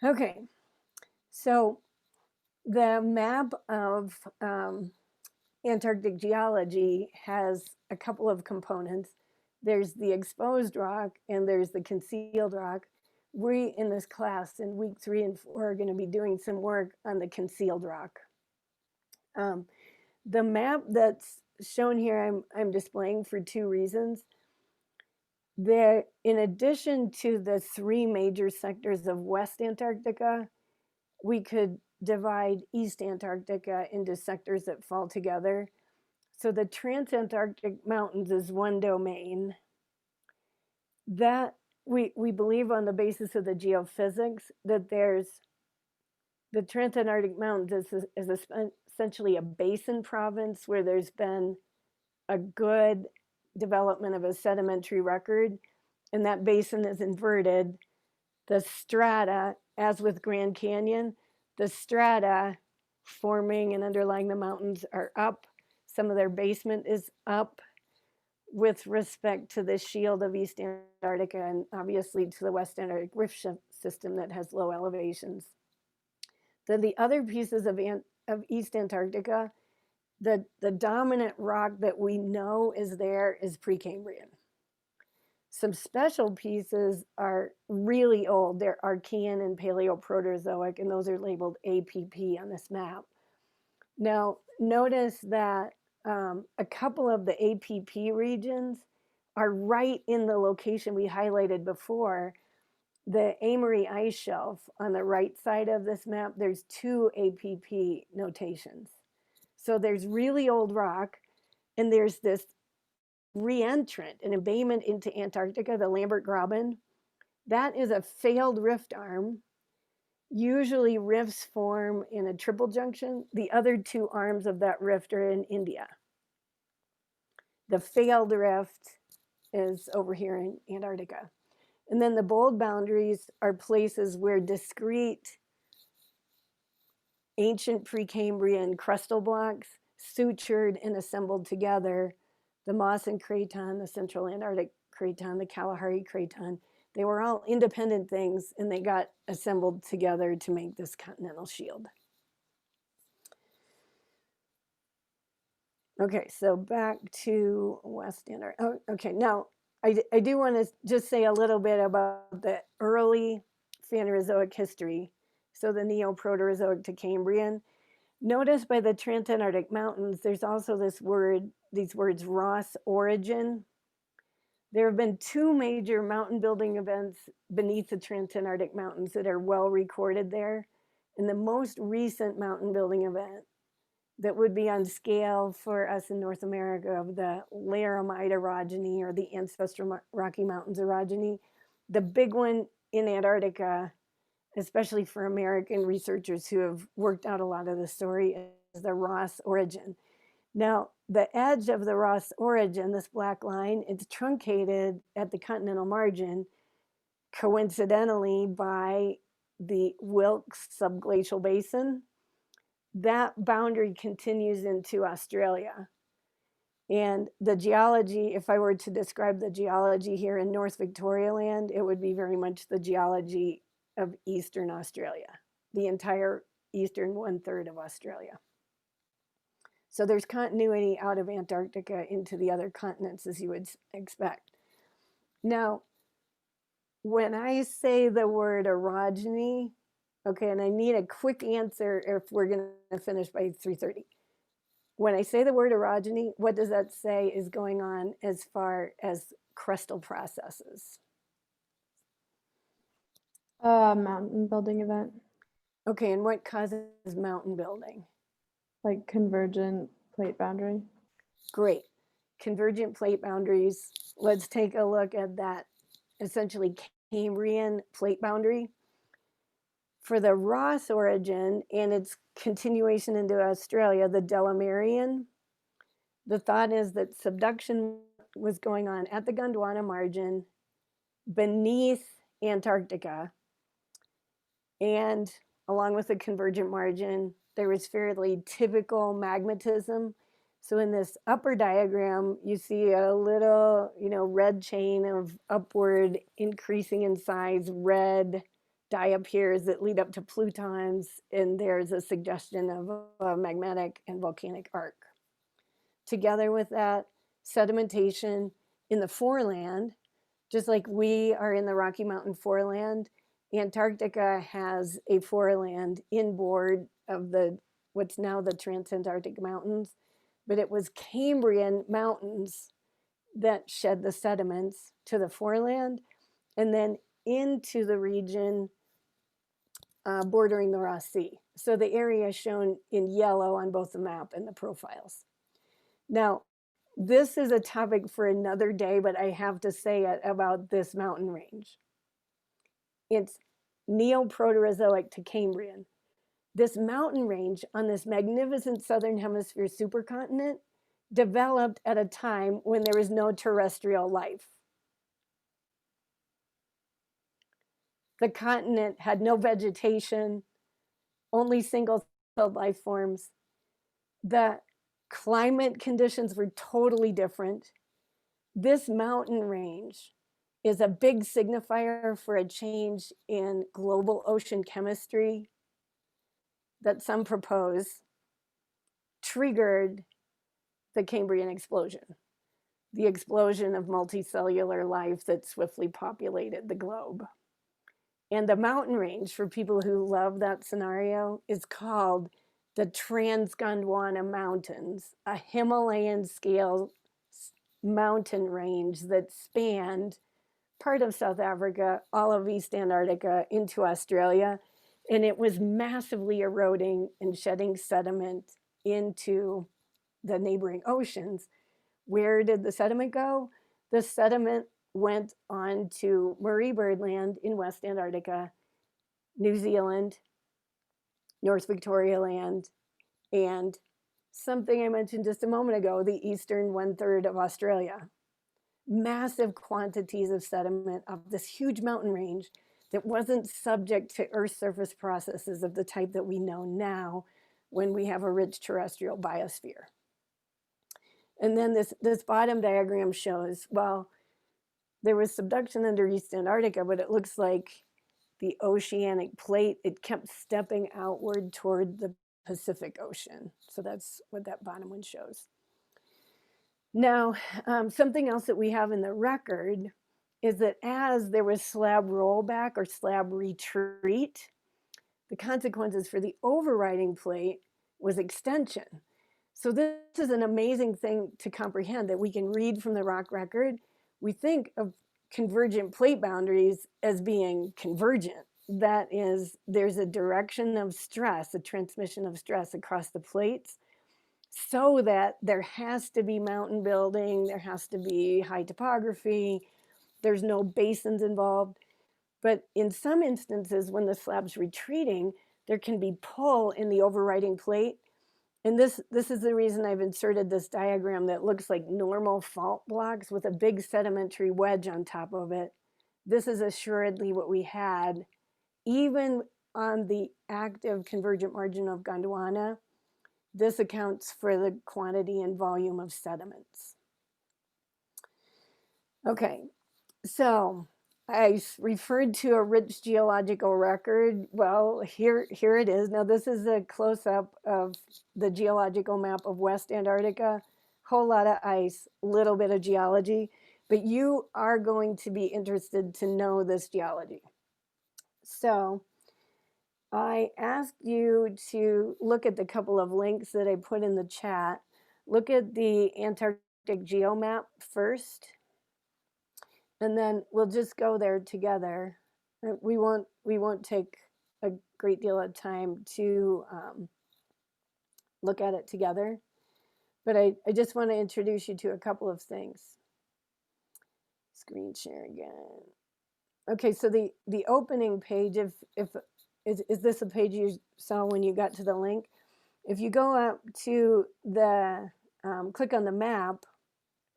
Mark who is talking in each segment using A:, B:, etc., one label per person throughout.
A: Okay, so the map of Antarctic geology has a couple of components. There's the exposed rock and there's the concealed rock. We, in this class, in week 3 and 4, are going to be doing some work on the concealed rock. The map that's shown here, I'm displaying for 2 reasons. There, in addition to the 3 major sectors of West Antarctica, we could divide East Antarctica into sectors that fall together. So the Transantarctic Mountains is one domain. That we believe on the basis of the geophysics that there's the Transantarctic Mountains is essentially a basin province where there's been a good development of a sedimentary record, and that basin is inverted. The strata, as with Grand Canyon, the strata forming and underlying the mountains are up. Some of their basement is up with respect to the shield of East Antarctica and obviously to the West Antarctic rift system that has low elevations. Then the other pieces of East Antarctica, the dominant rock that we know is there is Precambrian. Some special pieces are really old. They're Archean and Paleoproterozoic, and those are labeled APP on this map. Now, notice that a couple of the APP regions are right in the location we highlighted before. The Amory ice shelf on the right side of this map, there's 2 APP notations. So there's really old rock, and there's this reentrant, an embayment into Antarctica, the Lambert Graben. That is a failed rift arm. Usually rifts form in a triple junction. The other 2 arms of that rift are in India. The failed rift is over here in Antarctica. And then the bold boundaries are places where discrete ancient Precambrian crustal blocks sutured and assembled together, the Mawson Craton, the Central Antarctic Craton, the Kalahari Craton. They were all independent things, and they got assembled together to make this continental shield. Okay, so back to West Antarctica. Oh, okay, now I do want to just say a little bit about the early Phanerozoic history, so the Neoproterozoic to Cambrian. Notice by the Transantarctic Mountains, there's also these words Ross origin. There have been 2 major mountain building events beneath the Transantarctic Mountains that are well recorded there. And the most recent mountain building event that would be on scale for us in North America of the Laramide orogeny or the ancestral Rocky Mountains orogeny, the big one in Antarctica, especially for American researchers who have worked out a lot of the story, is the Ross origin. Now, the edge of the Ross origin, this black line, it's truncated at the continental margin, coincidentally by the Wilkes subglacial basin. That boundary continues into Australia. And the geology, if I were to describe the geology here in North Victoria land, it would be very much the geology of Eastern Australia, the entire eastern 1/3 of Australia. So there's continuity out of Antarctica into the other continents, as you would expect. Now, when I say the word orogeny, okay, and I need a quick answer if we're going to finish by 3:30. When I say the word orogeny, what does that say is going on as far as crustal processes?
B: Mountain building event.
A: Okay, and what causes mountain building?
B: Like convergent plate boundary.
A: Great. Convergent plate boundaries. Let's take a look at that essentially Cambrian plate boundary. For the Ross origin and its continuation into Australia, the Delamerian, the thought is that subduction was going on at the Gondwana margin beneath Antarctica, and along with the convergent margin, there was fairly typical magmatism. So in this upper diagram, you see a little, red chain of upward increasing in size red diapirs that lead up to plutons, and there's a suggestion of a magmatic and volcanic arc. Together with that, sedimentation in the foreland, just like we are in the Rocky Mountain foreland, Antarctica has a foreland inboard of the what's now the Transantarctic Mountains, but it was Cambrian mountains that shed the sediments to the foreland and then into the region bordering the Ross Sea. So the area is shown in yellow on both the map and the profiles. Now, this is a topic for another day, but I have to say it about this mountain range. It's Neoproterozoic to Cambrian. This mountain range on this magnificent southern hemisphere supercontinent developed at a time when there was no terrestrial life. The continent had no vegetation, only single-celled life forms. The climate conditions were totally different. This mountain range is a big signifier for a change in global ocean chemistry that some propose triggered the Cambrian explosion, the explosion of multicellular life that swiftly populated the globe. And the mountain range, for people who love that scenario, is called the Transgondwana Mountains, a Himalayan scale mountain range that spanned part of South Africa, all of East Antarctica, into Australia. And it was massively eroding and shedding sediment into the neighboring oceans. Where did the sediment go? The sediment went on to Murray Birdland in West Antarctica, New Zealand, North Victoria Land, and something I mentioned just a moment ago, the eastern 1/3 of Australia. Massive quantities of sediment of this huge mountain range that wasn't subject to Earth's surface processes of the type that we know now when we have a rich terrestrial biosphere. And then this bottom diagram shows, well, there was subduction under East Antarctica, but it looks like the oceanic plate, it kept stepping outward toward the Pacific Ocean. So that's what that bottom one shows. Now, something else that we have in the record is that as there was slab rollback or slab retreat, the consequences for the overriding plate was extension. So this is an amazing thing to comprehend, that we can read from the rock record. We think of convergent plate boundaries as being convergent. That is, there's a direction of stress, a transmission of stress across the plates, so that there has to be mountain building, there has to be high topography, there's no basins involved. But in some instances, when the slab's retreating, there can be pull in the overriding plate. And this is the reason I've inserted this diagram that looks like normal fault blocks with a big sedimentary wedge on top of it. This is assuredly what we had, even on the active convergent margin of Gondwana. This accounts for the quantity and volume of sediments. Okay, so I referred to a rich geological record. Well, here it is. Now, this is a close-up of the geological map of West Antarctica. Whole lot of ice, little bit of geology, but you are going to be interested to know this geology. So I asked you to look at the couple of links that I put in the chat. Look at the Antarctic geomap first, and then we'll just go there together. We won't take a great deal of time to look at it together, but I just want to introduce you to a couple of things. Screen share again. Okay, so the opening page, is this a page you saw when you got to the link? If you go up to the, click on the map,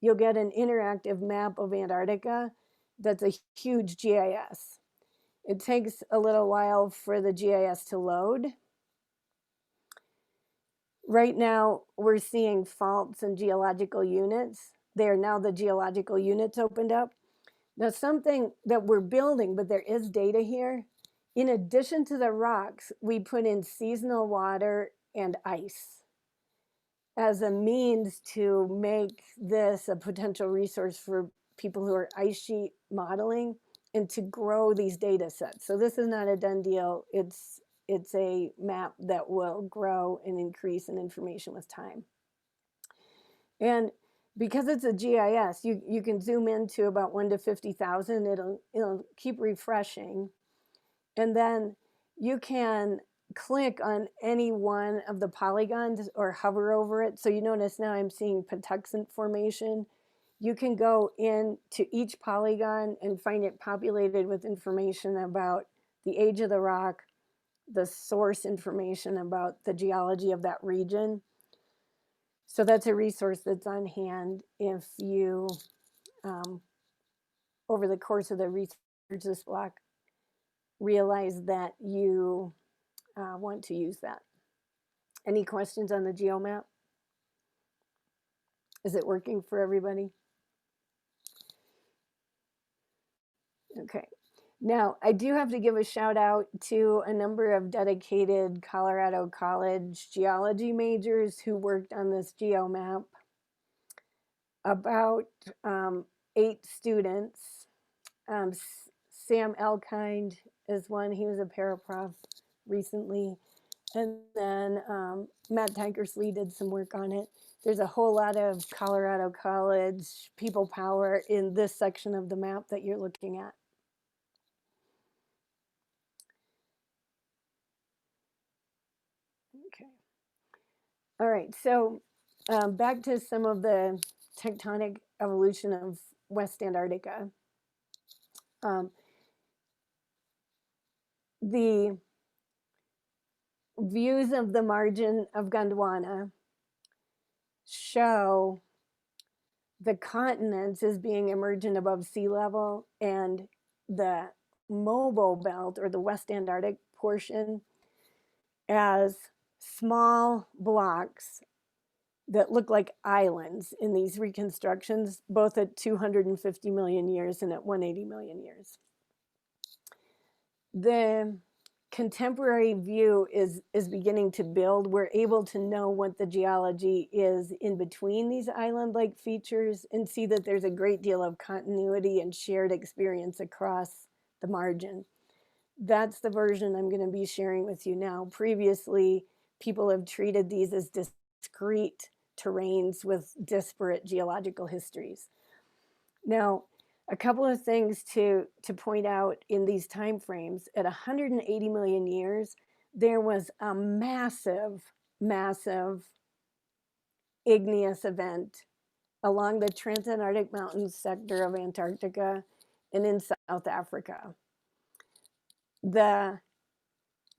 A: you'll get an interactive map of Antarctica that's a huge GIS. It takes a little while for the GIS to load. Right now, we're seeing faults and geological units. They are now the geological units opened up. Now, something that we're building, but there is data here, in addition to the rocks, we put in seasonal water and ice as a means to make this a potential resource for people who are ice sheet modeling and to grow these data sets. So this is not a done deal. It's a map that will grow and increase in information with time. And because it's a GIS, you can zoom into about 1 to 50,000. It'll keep refreshing. And then you can click on any one of the polygons or hover over it. So you notice now I'm seeing Patuxent formation. You can go into each polygon and find it populated with information about the age of the rock, the source information about the geology of that region. So that's a resource that's on hand if you, over the course of the research this block, realize that you want to use that. Any questions on the geomap? Is it working for everybody? Okay. Now, I do have to give a shout out to a number of dedicated Colorado College geology majors who worked on this geomap. About 8 students. Sam Elkind is one. He was a paraprof recently. And then Matt Tankersley did some work on it. There's a whole lot of Colorado College people power in this section of the map that you're looking at. Okay. All right, so back to some of the tectonic evolution of West Antarctica. The views of the margin of Gondwana show the continents as being emergent above sea level, and the mobile belt, or the West Antarctic portion, as small blocks that look like islands in these reconstructions, both at 250 million years and at 180 million years. The contemporary view is beginning to build. We're able to know what the geology is in between these island-like features and see that there's a great deal of continuity and shared experience across the margin. That's the version I'm going to be sharing with you now. Previously, people have treated these as discrete terrains with disparate geological histories. Now, a couple of things to point out in these time frames. At 180 million years, there was a massive igneous event along the Transantarctic Mountains sector of Antarctica and in South Africa. The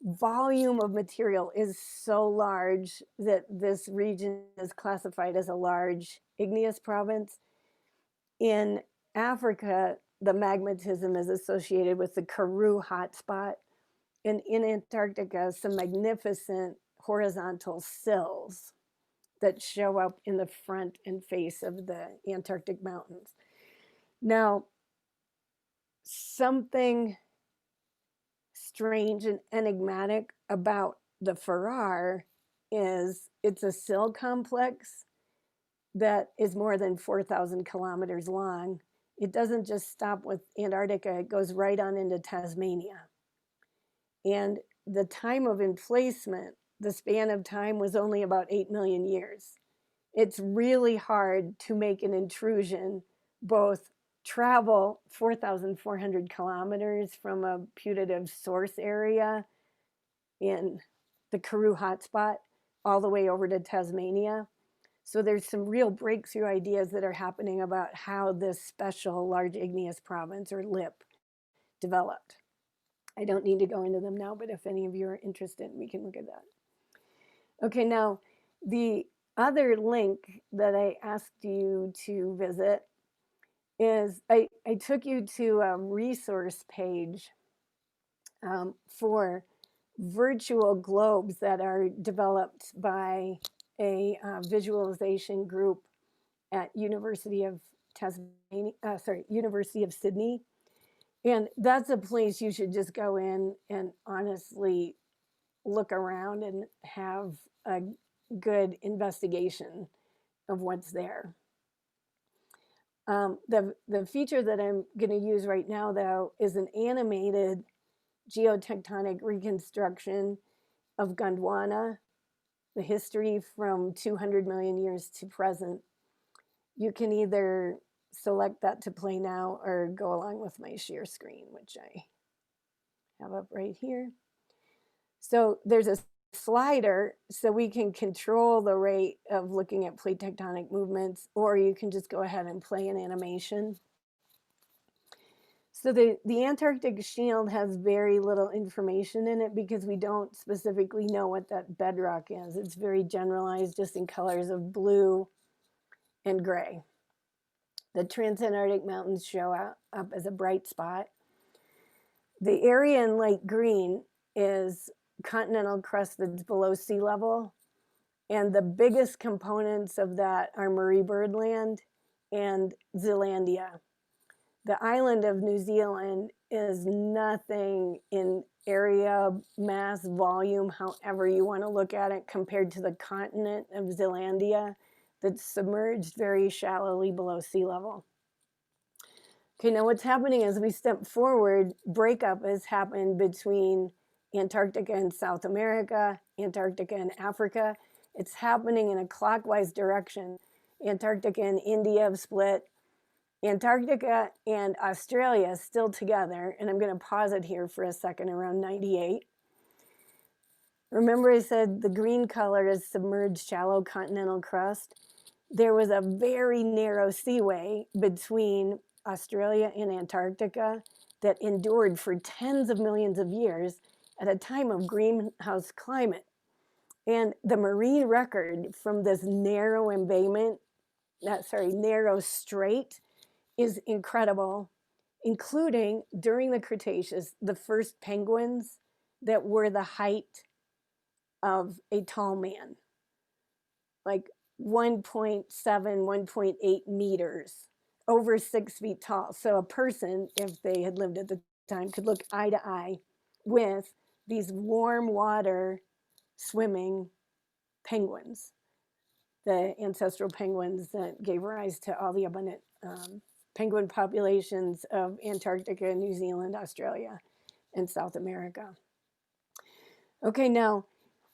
A: volume of material is so large that this region is classified as a large igneous province. In Africa, the magmatism is associated with the Karoo hotspot, and in Antarctica, some magnificent horizontal sills that show up in the front and face of the Antarctic mountains. Now, something strange and enigmatic about the Farrar is it's a sill complex that is more than 4,000 kilometers long. It doesn't just stop with Antarctica, it goes right on into Tasmania. And the time of emplacement, the span of time was only about 8 million years. It's really hard to make an intrusion, both travel 4,400 kilometers from a putative source area in the Karoo hotspot all the way over to Tasmania. So there's some real breakthrough ideas that are happening about how this special large igneous province, or LIP, developed. I don't need to go into them now, but if any of you are interested, we can look at that. Okay, now the other link that I asked you to visit is I took you to a resource page for virtual globes that are developed by a visualization group at University of Sydney. And that's a place you should just go in and honestly look around and have a good investigation of what's there. The feature that I'm going to use right now, though, is an animated geotectonic reconstruction of Gondwana, the history from 200 million years to present. You can either select that to play now or go along with my share screen, which I have up right here. So there's a slider so we can control the rate of looking at plate tectonic movements, or you can just go ahead and play an animation. So the Antarctic shield has very little information in it because we don't specifically know what that bedrock is. It's very generalized, just in colors of blue and gray. The Transantarctic Mountains show up as a bright spot. The area in light green is continental crust that's below sea level. And the biggest components of that are Marie Birdland and Zealandia. The island of New Zealand is nothing in area, mass, volume, however you want to look at it, compared to the continent of Zealandia that's submerged very shallowly below sea level. Okay, now what's happening as we step forward, breakup has happened between Antarctica and South America, Antarctica and Africa. It's happening in a clockwise direction. Antarctica and India have split. Antarctica and Australia still together, and I'm going to pause it here for a second around 98. Remember I said the green color is submerged shallow continental crust? There was a very narrow seaway between Australia and Antarctica that endured for tens of millions of years at a time of greenhouse climate. And the marine record from this narrow embayment, narrow strait, is incredible, including during the Cretaceous, the first penguins that were the height of a tall man, like 1.7, 1.8 meters, over 6 feet tall. So a person, if they had lived at the time, could look eye to eye with these warm water swimming penguins, the ancestral penguins that gave rise to all the abundant penguin populations of Antarctica, New Zealand, Australia, and South America. Okay, now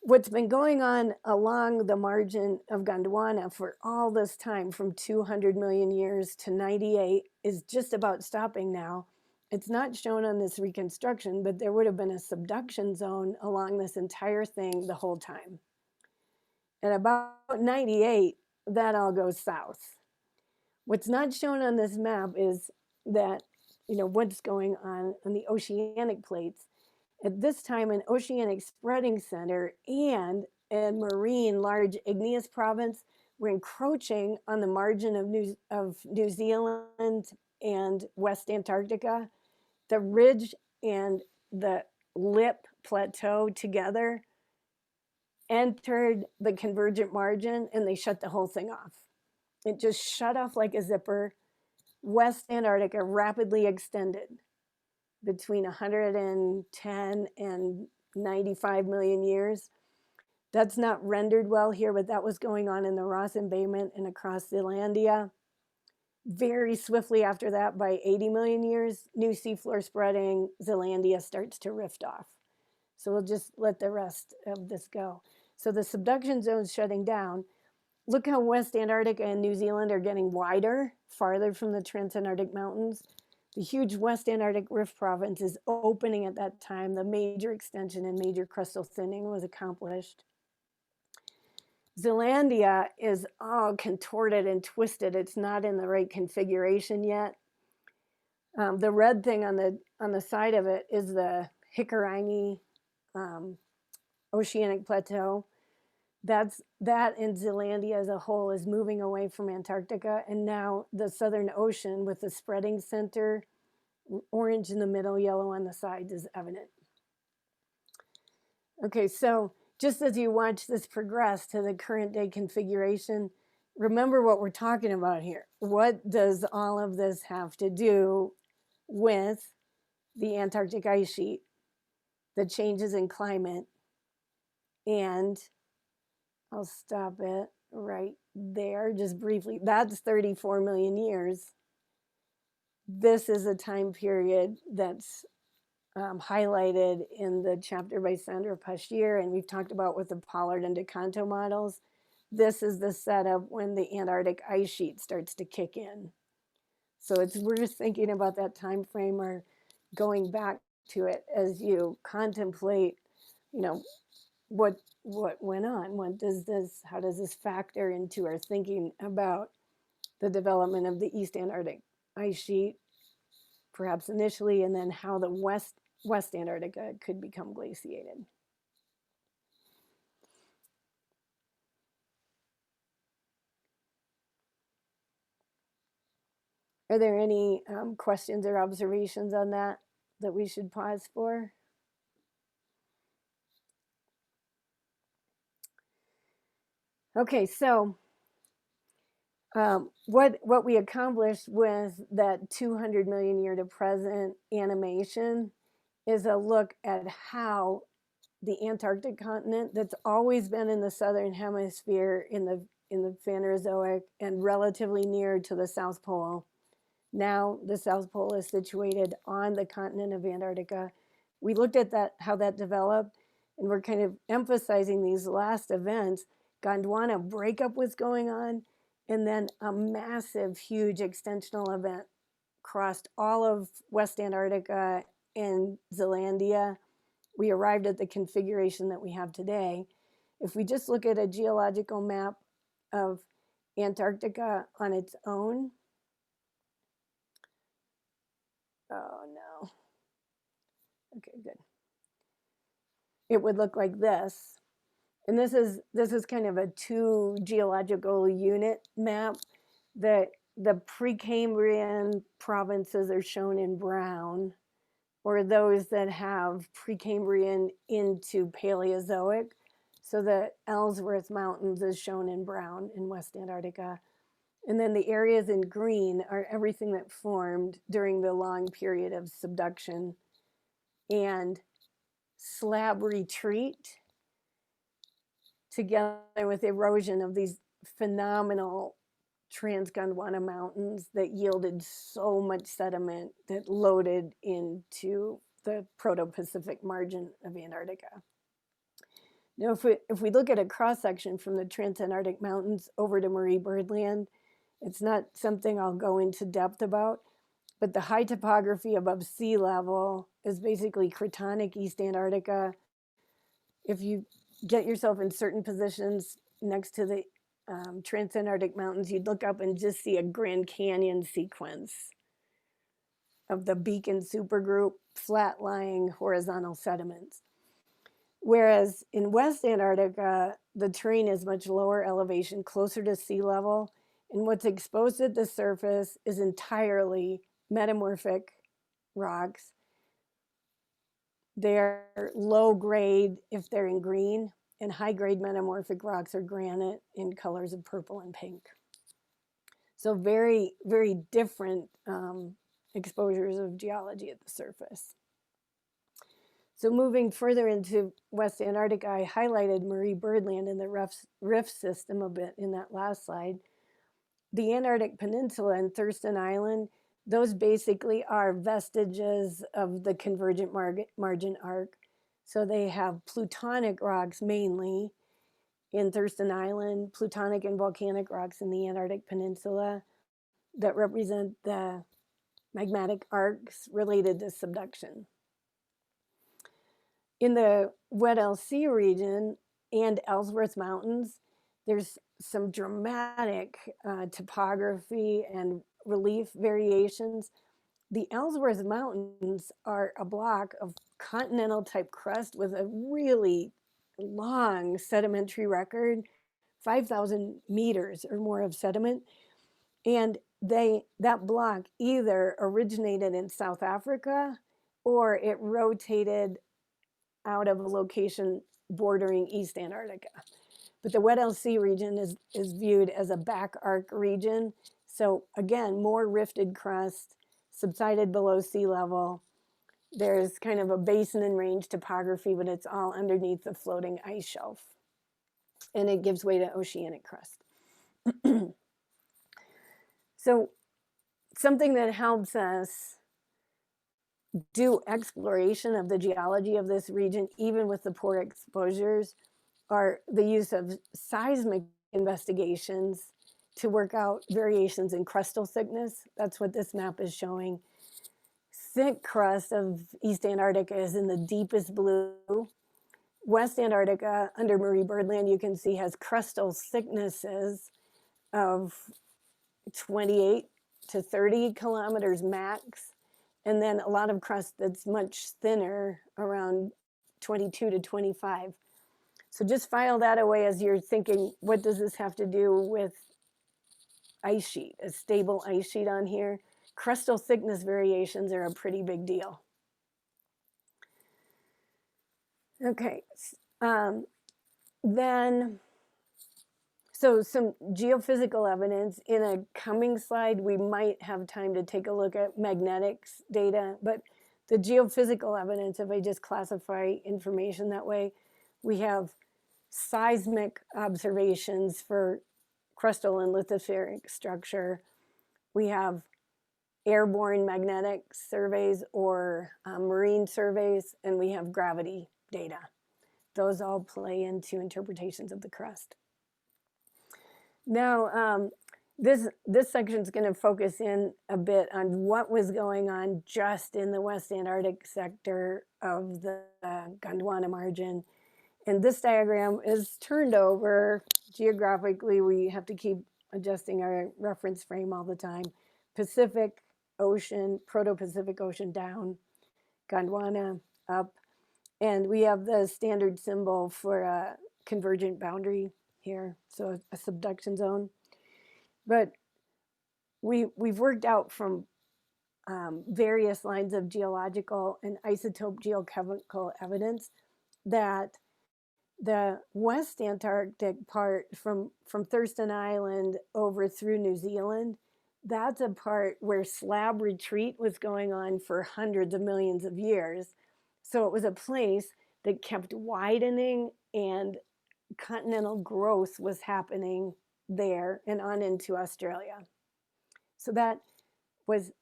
A: what's been going on along the margin of Gondwana for all this time, from 200 million years to 98, is just about stopping now. It's not shown on this reconstruction, but there would have been a subduction zone along this entire thing the whole time. At about 98, that all goes south. What's not shown on this map is that, what's going on the oceanic plates. At this time, an oceanic spreading center and a marine large igneous province were encroaching on the margin of New Zealand and West Antarctica. The ridge and the lip plateau together entered the convergent margin, and they shut the whole thing off. It just shut off like a zipper. West Antarctica rapidly extended between 110 and 95 million years. That's not rendered well here, but that was going on in the Ross embayment and across Zealandia. Very swiftly after that, by 80 million years, new seafloor spreading, Zealandia starts to rift off. So we'll just let the rest of this go. So the subduction zone's shutting down. Look how West Antarctica and New Zealand are getting wider, farther from the Transantarctic Mountains. The huge West Antarctic Rift Province is opening at that time. The major extension and major crustal thinning was accomplished. Zealandia is all contorted and twisted. It's not in the right configuration yet. The red thing on the side of it is the Hikurangi oceanic plateau. That in Zealandia as a whole is moving away from Antarctica, and now the Southern Ocean with the spreading center, orange in the middle, yellow on the sides, is evident. Okay, so just as you watch this progress to the current day configuration, remember what we're talking about here. What does all of this have to do with the Antarctic ice sheet, the changes in climate, and I'll stop it right there just briefly. That's 34 million years. This is a time period that's highlighted in the chapter by Sandra Pashier, and we've talked about with the Pollard and DeCanto models. This is the setup when the Antarctic ice sheet starts to kick in. So it's worth thinking about that time frame or going back to it as you contemplate, you know, what went on. How does this factor into our thinking about the development of the East Antarctic ice sheet, perhaps initially, and then how the West Antarctica could become glaciated. Are there any questions or observations on that we should pause for? Okay, so what we accomplished with that 200 million year to present animation is a look at how the Antarctic continent, that's always been in the southern hemisphere in the Phanerozoic and relatively near to the South Pole. Now the South Pole is situated on the continent of Antarctica. We looked at that, how that developed, and we're kind of emphasizing these last events. Gondwana breakup was going on, and then a massive, huge extensional event crossed all of West Antarctica and Zealandia. We arrived at the configuration that we have today. If we just look at a geological map of Antarctica on its own, oh no, okay, good. It would look like this. And this is kind of a 2 geological unit map. The Precambrian provinces are shown in brown, or those that have Precambrian into Paleozoic. So the Ellsworth Mountains is shown in brown in West Antarctica. And then the areas in green are everything that formed during the long period of subduction and slab retreat, together with erosion of these phenomenal Transgondwana mountains that yielded so much sediment that loaded into the proto-Pacific margin of Antarctica. Now, if we look at a cross-section from the Transantarctic Mountains over to Marie Byrd Land, it's not something I'll go into depth about, but the high topography above sea level is basically Cratonic East Antarctica. If you get yourself in certain positions next to the Transantarctic Mountains, you'd look up and just see a Grand Canyon sequence of the Beacon supergroup flat-lying horizontal sediments. Whereas in West Antarctica, the terrain is much lower elevation, closer to sea level, and what's exposed at the surface is entirely metamorphic rocks. They're low grade if they're in green, and high grade metamorphic rocks are granite in colors of purple and pink. So very, very different exposures of geology at the surface. So moving further into West Antarctica, I highlighted Marie Byrd Land in the rift system a bit in that last slide. The Antarctic Peninsula and Thurston Island, those basically are vestiges of the convergent margin arc. So they have plutonic rocks mainly in Thurston Island, plutonic and volcanic rocks in the Antarctic Peninsula that represent the magmatic arcs related to subduction. In the Weddell Sea region and Ellsworth Mountains, there's some dramatic topography and relief variations. The Ellsworth Mountains are a block of continental type crust with a really long sedimentary record, 5,000 meters or more of sediment. And that block either originated in South Africa or it rotated out of a location bordering East Antarctica. But the Weddell Sea region is viewed as a back arc region. So again, more rifted crust, subsided below sea level, there's kind of a basin and range topography, but it's all underneath the floating ice shelf. And it gives way to oceanic crust. So something that helps us do exploration of the geology of this region, even with the poor exposures, are the use of seismic investigations to work out variations in crustal thickness. That's what this map is showing. Thick crust of East Antarctica is in the deepest blue. West Antarctica, under Marie Birdland, you can see has crustal thicknesses of 28 to 30 kilometers max, and then a lot of crust that's much thinner, around 22 to 25. So just file that away as you're thinking, what does this have to do with ice sheet, a stable ice sheet on here? Crustal thickness variations are a pretty big deal. Okay, then, so some geophysical evidence. In a coming slide, we might have time to take a look at magnetics data, but the geophysical evidence, if I just classify information that way, we have seismic observations for crustal and lithospheric structure. We have airborne magnetic surveys or marine surveys, and we have gravity data. Those all play into interpretations of the crust. Now, this section is going to focus in a bit on what was going on just in the West Antarctic sector of the Gondwana margin. And this diagram is turned over. Geographically, we have to keep adjusting our reference frame all the time. Pacific Ocean, Proto-Pacific Ocean down, Gondwana up. And we have the standard symbol for a convergent boundary here, so a subduction zone. But we've worked out from various lines of geological and isotope geochemical evidence that the West Antarctic part from Thurston Island over through New Zealand, that's a part where slab retreat was going on for hundreds of millions of years. So it was a place that kept widening and continental growth was happening there and on into Australia. So that was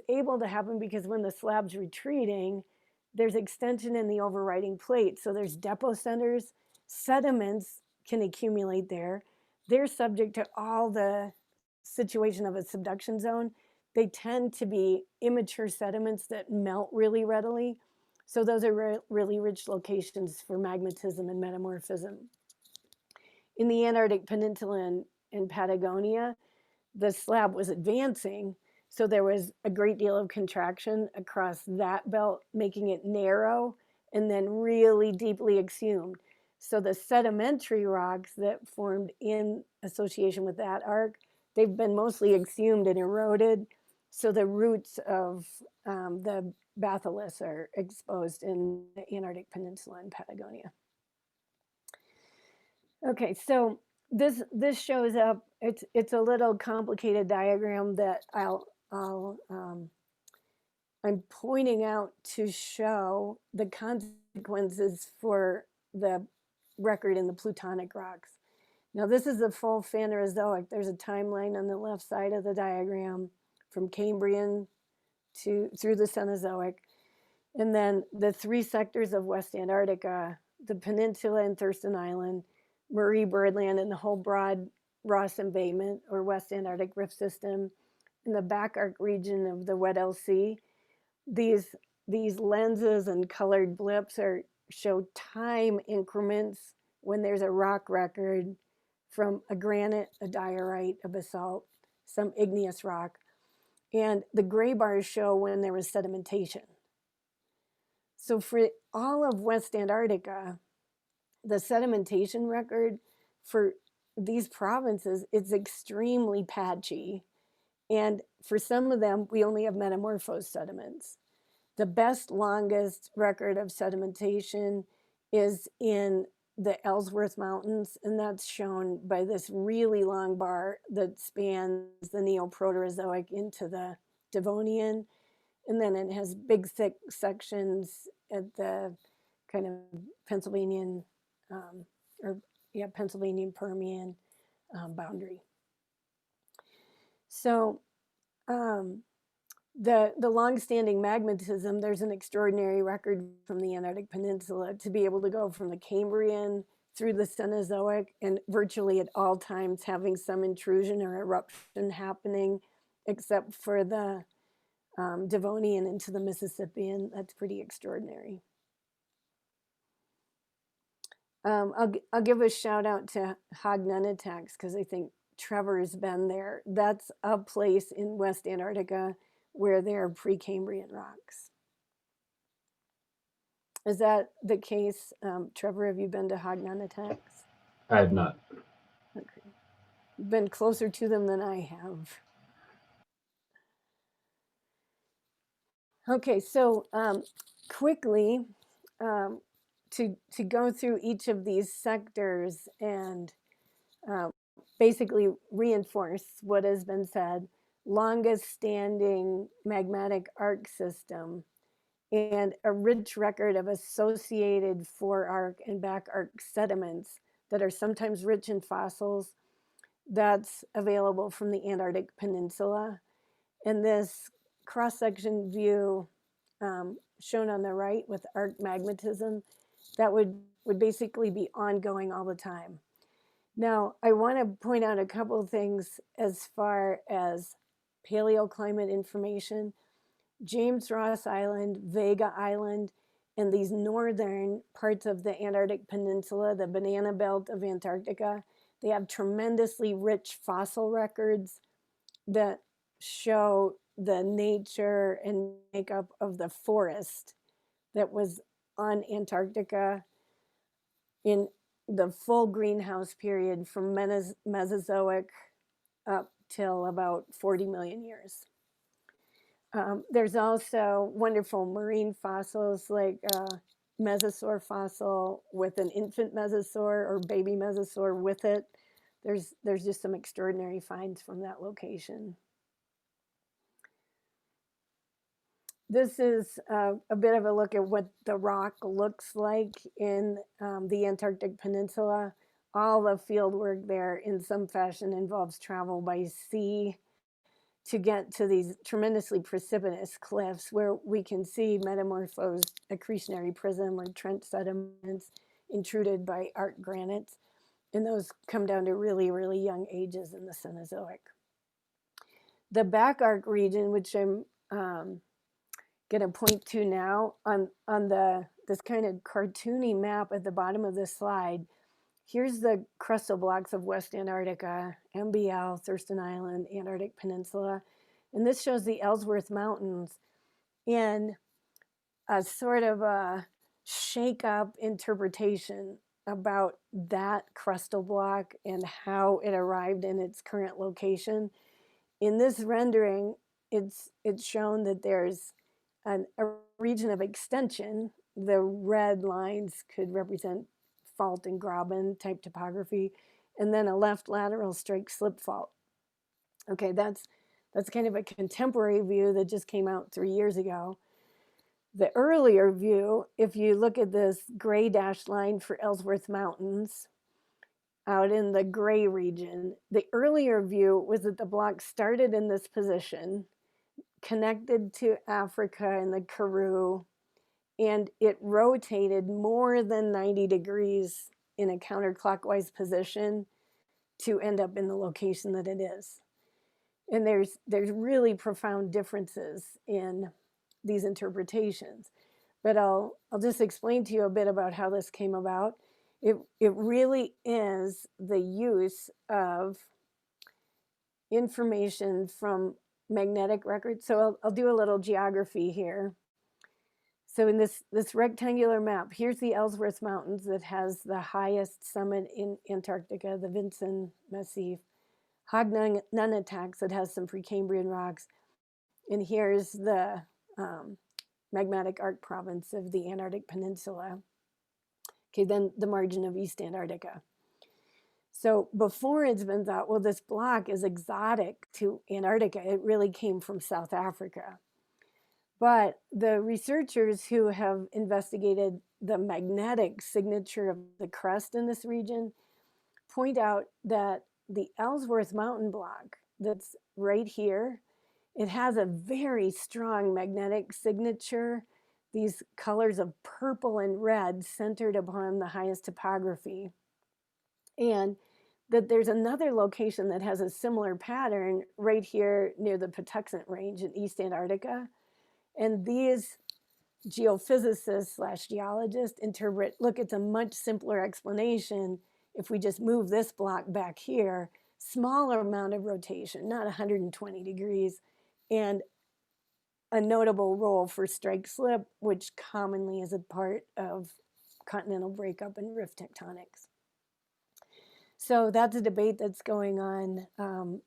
A: able to happen because when the slab's retreating, there's extension in the overriding plate. So there's depot centers, sediments can accumulate there. They're subject to all the situation of a subduction zone. They tend to be immature sediments that melt really readily. So those are really rich locations for magmatism and metamorphism. In the Antarctic Peninsula and Patagonia, the slab was advancing, so there was a great deal of contraction across that belt, making it narrow and then really deeply exhumed. So the sedimentary rocks that formed in association with that arc, they've been mostly exhumed and eroded. So the roots of the batholiths are exposed in the Antarctic Peninsula and Patagonia. Okay, so this shows up. It's a little complicated diagram that I'm pointing out to show the consequences for the record in the plutonic rocks. Now this is the full Phanerozoic. There's a timeline on the left side of the diagram from Cambrian through the Cenozoic. And then the three sectors of West Antarctica, the peninsula and Thurston Island, Marie Birdland, and the whole broad Ross embayment or West Antarctic Rift System, in the back arc region of the Weddell Sea. These lenses and colored blips show time increments when there's a rock record from a granite, a diorite, a basalt, some igneous rock. And the gray bars show when there was sedimentation. So for all of West Antarctica, the sedimentation record for these provinces is extremely patchy. And for some of them, we only have metamorphosed sediments. The best, longest record of sedimentation is in the Ellsworth Mountains, and that's shown by this really long bar that spans the Neoproterozoic into the Devonian. And then it has big, thick sections at the kind of Pennsylvanian, or yeah, Pennsylvanian Permian boundary. So um, the longstanding magmatism, there's an extraordinary record from the Antarctic Peninsula to be able to go from the Cambrian through the Cenozoic and virtually at all times having some intrusion or eruption happening, except for the Devonian into the Mississippian. That's pretty extraordinary. I'll give a shout out to Hognunatax because I think Trevor's been there. That's a place in West Antarctica where there are Precambrian rocks. Is that the case, Trevor? Have you been to Hognunatax?
C: I have not.
A: Okay, you've been closer to them than I have. Okay, so quickly to go through each of these sectors and basically reinforce what has been said. Longest standing magmatic arc system and a rich record of associated fore-arc and back-arc sediments that are sometimes rich in fossils. That's available from the Antarctic Peninsula. And this cross-section view shown on the right with arc magmatism, that would basically be ongoing all the time. Now, I want to point out a couple of things as far as paleoclimate information. James Ross Island, Vega Island, and these northern parts of the Antarctic Peninsula, the banana belt of Antarctica, they have tremendously rich fossil records that show the nature and makeup of the forest that was on Antarctica in the full greenhouse period from Mesozoic up till about 40 million years. There's also wonderful marine fossils like mesosaur fossil with an infant mesosaur or baby mesosaur with it. There's just some extraordinary finds from that location. This is a bit of a look at what the rock looks like in the Antarctic Peninsula. All the field work there in some fashion involves travel by sea to get to these tremendously precipitous cliffs where we can see metamorphosed accretionary prism or trench sediments intruded by arc granites. And those come down to really, really young ages in the Cenozoic. The back arc region, which I'm going to point to now on this kind of cartoony map at the bottom of this slide. Here's the crustal blocks of West Antarctica, MBL, Thurston Island, Antarctic Peninsula. And this shows the Ellsworth Mountains in a sort of a shake-up interpretation about that crustal block and how it arrived in its current location. In this rendering, it's shown that there's a region of extension. The red lines could represent fault and graben type topography, and then a left lateral strike slip fault. Okay, that's kind of a contemporary view that just came out 3 years ago. The earlier view, if you look at this gray dashed line for Ellsworth Mountains out in the gray region, the earlier view was that the block started in this position, connected to Africa and the Karoo, and it rotated more than 90 degrees in a counterclockwise position to end up in the location that it is. And there's really profound differences in these interpretations. But I'll just explain to you a bit about how this came about. It really is the use of information from magnetic records. So I'll do a little geography here. So in this rectangular map, here's the Ellsworth Mountains that has the highest summit in Antarctica, the Vinson Massif. Hognunatax that has some Precambrian rocks. And here's the magmatic arc province of the Antarctic Peninsula. Okay, then the margin of East Antarctica. So before it's been thought, well, this block is exotic to Antarctica. It really came from South Africa. But the researchers who have investigated the magnetic signature of the crust in this region point out that the Ellsworth mountain block that's right here, it has a very strong magnetic signature, these colors of purple and red centered upon the highest topography. And that there's another location that has a similar pattern right here near the Patuxent Range in East Antarctica. And these geophysicists slash geologists interpret, look, it's a much simpler explanation if we just move this block back here, smaller amount of rotation, not 120 degrees, and a notable role for strike slip, which commonly is a part of continental breakup and rift tectonics. So that's a debate that's going on,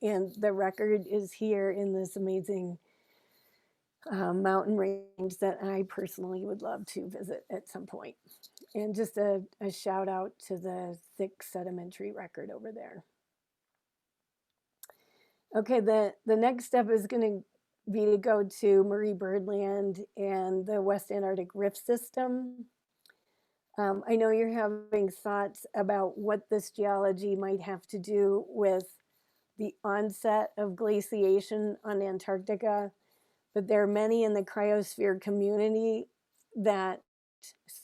A: and the record is here in this amazing mountain range that I personally would love to visit at some point. And just a shout out to the thick sedimentary record over there. Okay, the next step is going to be to go to Marie Byrd Land and the West Antarctic Rift System. I know you're having thoughts about what this geology might have to do with the onset of glaciation on Antarctica, but there are many in the cryosphere community that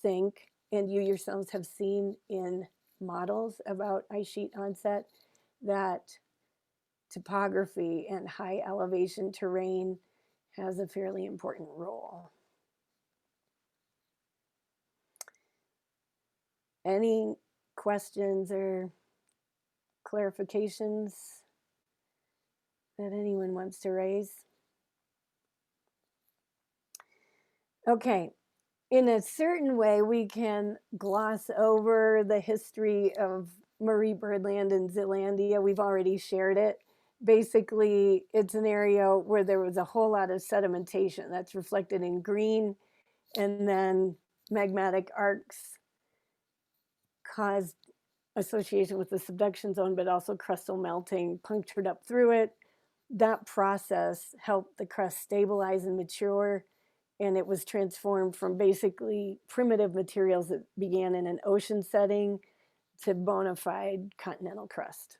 A: think, and you yourselves have seen in models about ice sheet onset, that topography and high elevation terrain has a fairly important role. Any questions or clarifications that anyone wants to raise? Okay, in a certain way, we can gloss over the history of Marie Byrd Land and Zealandia. We've already shared it. Basically, it's an area where there was a whole lot of sedimentation that's reflected in green, and then magmatic arcs caused association with the subduction zone, but also crustal melting punctured up through it. That process helped the crust stabilize and mature, and it was transformed from basically primitive materials that began in an ocean setting to bona fide continental crust.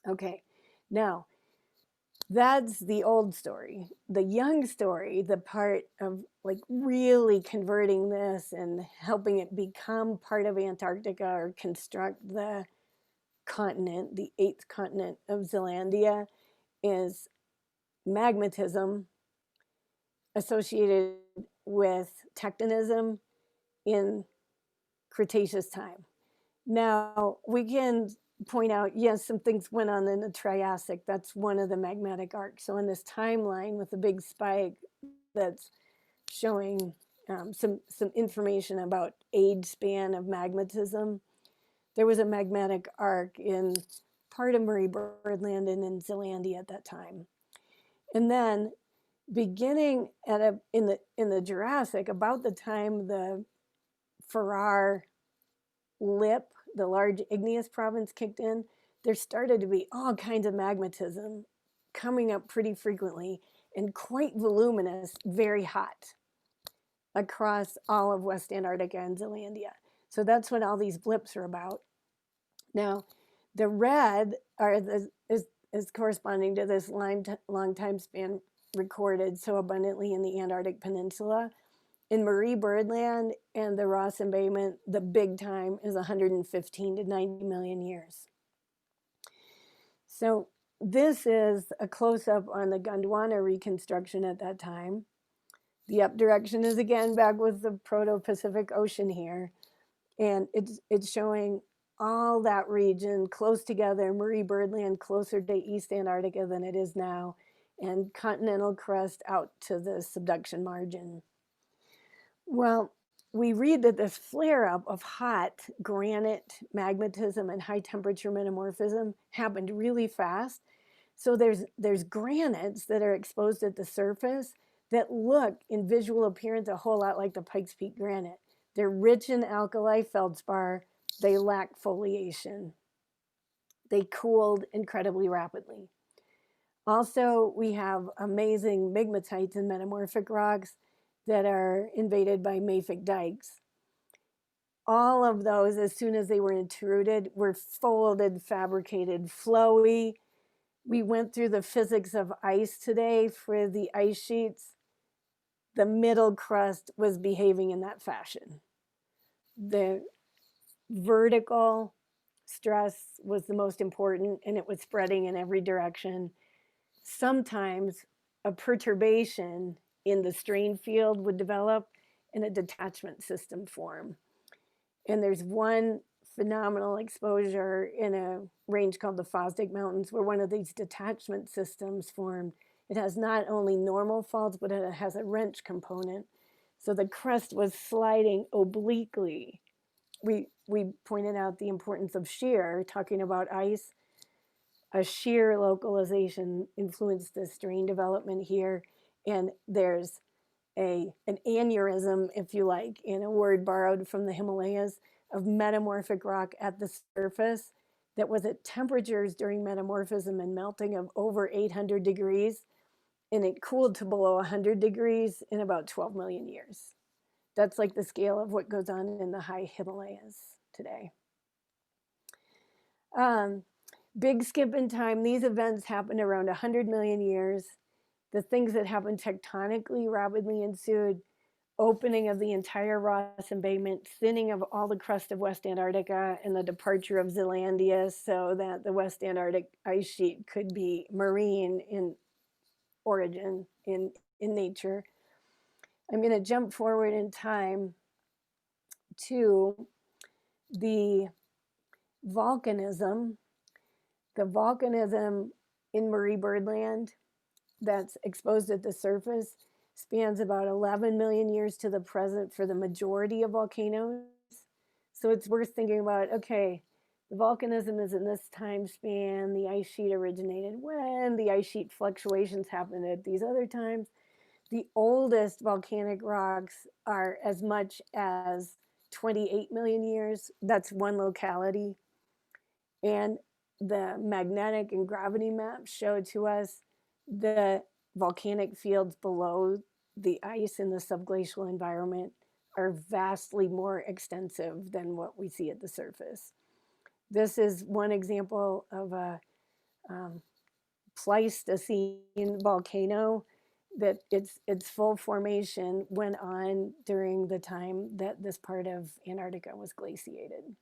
A: Okay, now that's the old story. The young story, the part of like really converting this and helping it become part of Antarctica or construct the continent, the 8th continent of Zealandia, is magmatism associated with tectonism in Cretaceous time. Now, we can point out, yes, some things went on in the Triassic. That's one of the magmatic arcs. So in this timeline with the big spike that's showing some information about age span of magmatism, there was a magmatic arc in part of Marie Byrd Land and in Zealandia at that time. And then beginning in the Jurassic, about the time the Farrar lip, the large igneous province, kicked in, there started to be all kinds of magmatism coming up pretty frequently and quite voluminous, very hot across all of West Antarctica and Zealandia. So that's what all these blips are about. Now, the red is corresponding to this long time span recorded so abundantly in the Antarctic Peninsula. In Marie Byrd Land and the Ross Embayment, the big time is 115 to 90 million years. So this is a close-up on the Gondwana reconstruction at that time. The up direction is again back with the Proto-Pacific Ocean here. And it's showing all that region close together, Marie Byrd Land closer to East Antarctica than it is now, and continental crust out to the subduction margin. Well, we read that this flare-up of hot granite magmatism and high temperature metamorphism happened really fast. So there's granites that are exposed at the surface that look in visual appearance a whole lot like the Pikes Peak granite. They're rich in alkali feldspar. They lack foliation. They cooled incredibly rapidly. Also, we have amazing migmatites and metamorphic rocks that are invaded by mafic dikes. All of those, as soon as they were intruded, were folded, fabricated, flowy. We went through the physics of ice today for the ice sheets. The middle crust was behaving in that fashion. The vertical stress was the most important, and it was spreading in every direction. Sometimes a perturbation in the strain field would develop and a detachment system form. And there's one phenomenal exposure in a range called the Fosdick Mountains where one of these detachment systems formed. It has not only normal faults, but it has a wrench component. So the crust was sliding obliquely. We pointed out the importance of shear, talking about ice. A shear localization influenced the strain development here. And there's an aneurysm, if you like, in a word borrowed from the Himalayas, of metamorphic rock at the surface that was at temperatures during metamorphism and melting of over 800 degrees, and it cooled to below 100 degrees in about 12 million years. That's like the scale of what goes on in the high Himalayas today. Big skip in time. These events happened around 100 million years. The things that happened tectonically rapidly ensued: opening of the entire Ross Embayment, thinning of all the crust of West Antarctica, and the departure of Zealandia so that the West Antarctic ice sheet could be marine in origin, in nature. I'm going to jump forward in time to the volcanism. The volcanism in Marie Birdland that's exposed at the surface spans about 11 million years to the present for the majority of volcanoes. So it's worth thinking about, okay, the volcanism is in this time span, the ice sheet originated when, the ice sheet fluctuations happened at these other times. The oldest volcanic rocks are as much as 28 million years. That's one locality. And the magnetic and gravity maps show to us the volcanic fields below the ice in the subglacial environment are vastly more extensive than what we see at the surface. This is one example of a Pleistocene volcano that its full formation went on during the time that this part of Antarctica was glaciated.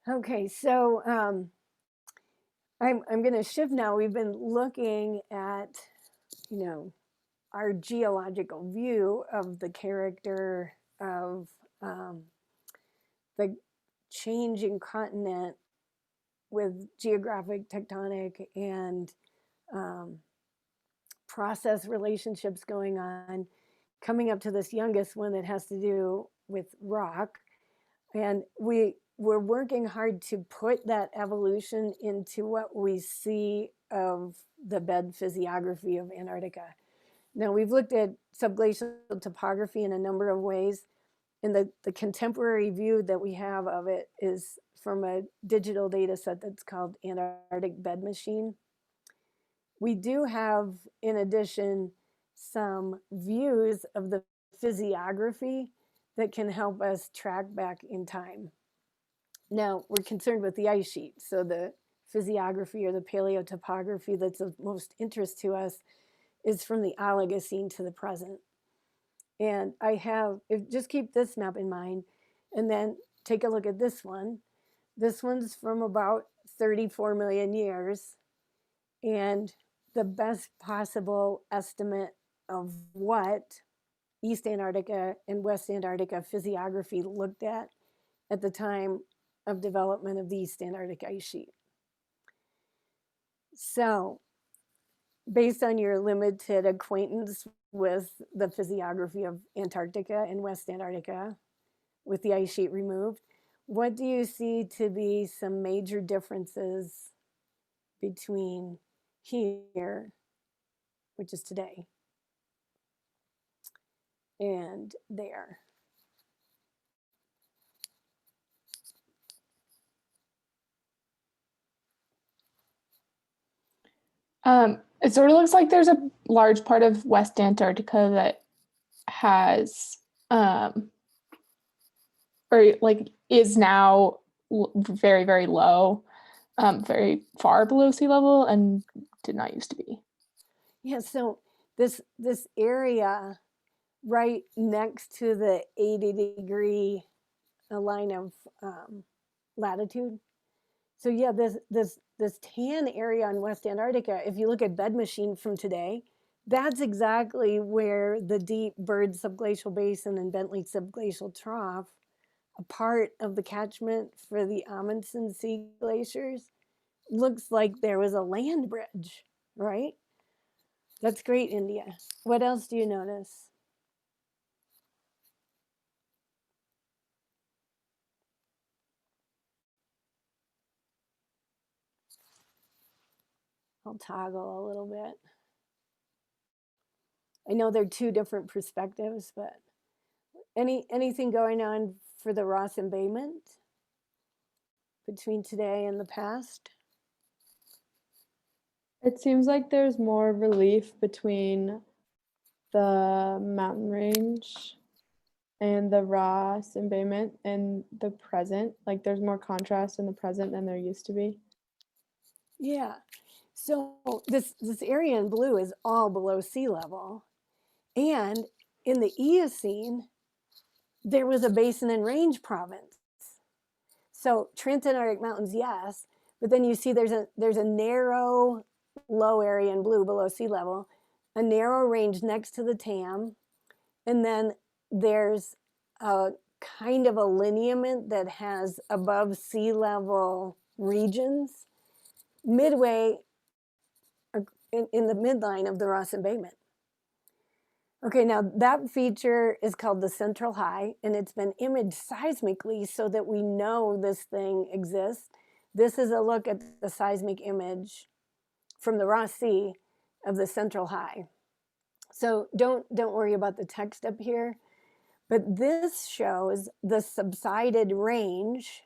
A: Okay, so I'm going to shift now. We've been looking at, our geological view of the character of the changing continent with geographic, tectonic, and process relationships going on, coming up to this youngest one that has to do with rock. And we're working hard to put that evolution into what we see of the bed physiography of Antarctica. Now, we've looked at subglacial topography in a number of ways, and the contemporary view that we have of it is from a digital data set that's called Antarctic Bed Machine. We do have, in addition, some views of the physiography that can help us track back in time. Now, we're concerned with the ice sheet, so the physiography or the paleotopography that's of most interest to us is from the Oligocene to the present. And just keep this map in mind, and then take a look at this one. This one's from about 34 million years, and the best possible estimate of what East Antarctica and West Antarctica physiography looked at the time of development of the East Antarctic ice sheet. So, based on your limited acquaintance with the physiography of Antarctica and West Antarctica, with the ice sheet removed, what do you see to be some major differences between here, which is today, and there?
C: It sort of looks like there's a large part of West Antarctica that has, or like is now very, very low, very far below sea level, and did not used to be.
A: Yeah, so this area right next to the 80-degree line of latitude. So yeah, this tan area on West Antarctica, if you look at bed machine from today, that's exactly where the deep Byrd subglacial basin and Bentley subglacial trough, a part of the catchment for the Amundsen sea glaciers, looks like there was a land bridge, right? That's great, India. What else do you notice? I'll toggle a little bit. I know they're two different perspectives, but anything going on for the Ross embayment between today and the past?
B: It seems like there's more relief between the mountain range and the Ross embayment and the present. Like there's more contrast in the present than there used to be.
A: Yeah. So this area in blue is all below sea level. And in the Eocene, there was a basin and range province. So Transantarctic Mountains, yes, but then you see there's a narrow low area in blue below sea level, a narrow range next to the Tam, and then there's a kind of a lineament that has above sea level regions midway in the midline of the Ross embayment. Okay, now that feature is called the central high, and it's been imaged seismically so that we know this thing exists. This is a look at the seismic image from the Ross Sea of the central high. So don't worry about the text up here, but this shows the subsided range.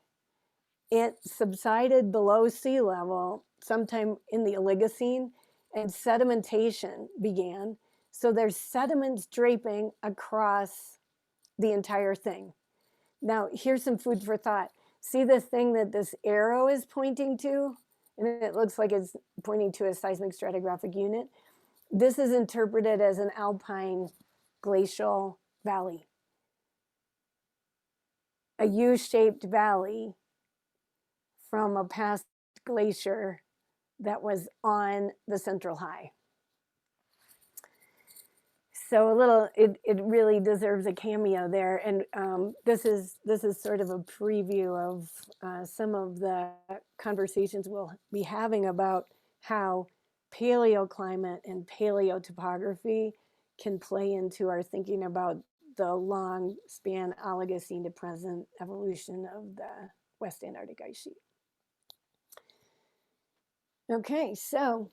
A: It subsided below sea level sometime in the Oligocene, and sedimentation began. So there's sediments draping across the entire thing. Now, here's some food for thought. See this thing that this arrow is pointing to? And it looks like it's pointing to a seismic stratigraphic unit. This is interpreted as an alpine glacial valley, a U-shaped valley from a past glacier that was on the central high. So a little, it really deserves a cameo there. And this is sort of a preview of some of the conversations we'll be having about how paleoclimate and paleotopography can play into our thinking about the long span Oligocene to present evolution of the West Antarctic ice sheet. Okay, so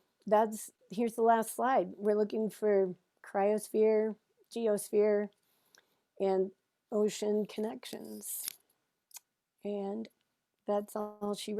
A: here's the last slide. We're looking for cryosphere, geosphere, and ocean connections. And that's all she wrote.